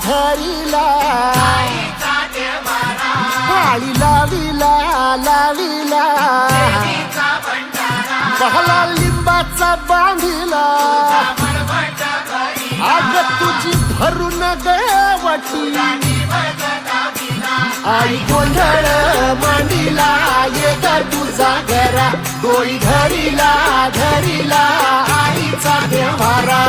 धरिला पाळी लाविला लाविला पहला लिंबाचा बांधिला आग तुझी भरून गवटी आई गोंधळ मांडिला ये ग तुझा घरा डोळी धरिला धरिला आईचा देवारा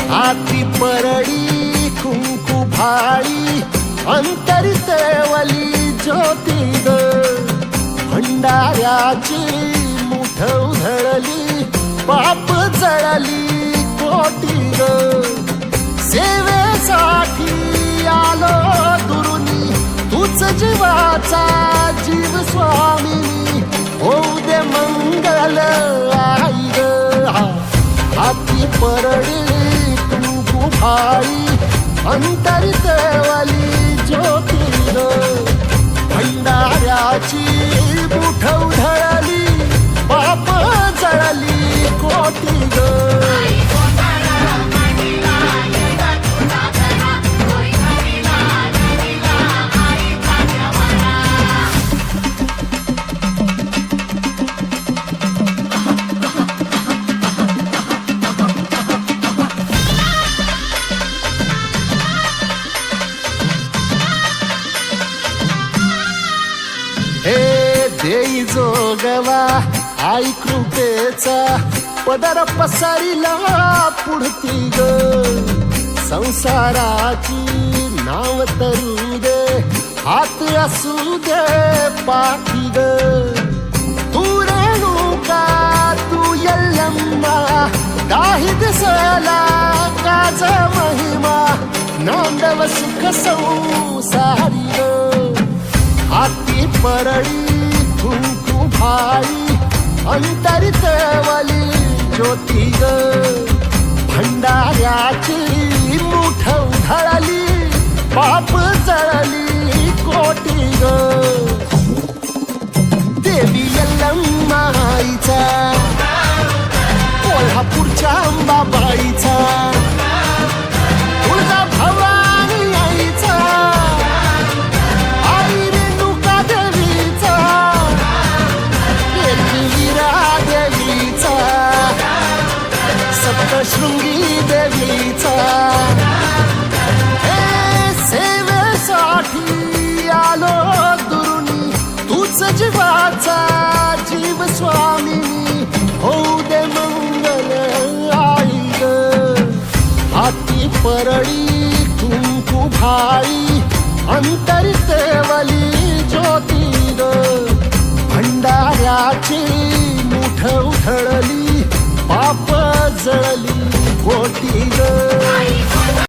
हाती परडी कुंकू भाळी अंतरितेवली ज्योती ग भंडाऱ्याची मुठ उधळली पाप जळली कोटी ग सेवेसाठी आलो दुरुनी तूच जीवाचा जीव स्वामी होऊ दे मंगल आई ग हाती परडी भाई अंतरितेवली ज्योती ग भंडाऱ्याची मुठ उधळली पाप जळली कोटी ग देई जोगवा आई कृपेचा पदर पसरिला पुढती ग संसाराची नाव तरू दे हात असू दे पाठी ग तू रेणुका तू यल्लम्मा काही दिसला काज महिमा नांदव सुख संसारी ग हाती परडी कुंकू भाई अंतरितेवली ज्योती ग भंडाऱ्याची मुठ उधळली पाप जळली कोटी ग देवी यल्लम्मा आईचा कोल्हापूरच्या अंबाबाईचा तुळजा भवानी आईचा सप्तशृंगी देवीचा हे सेवेसाठी आलो दुरुनी तूच जीवाचा जीव स्वामी होऊ दे मंगल आई ग हाती परडी कुंकू भाई अंतरितेवली ज्योती ग भंडाऱ्याची मुठ उधळली पाप जळली कोटी ग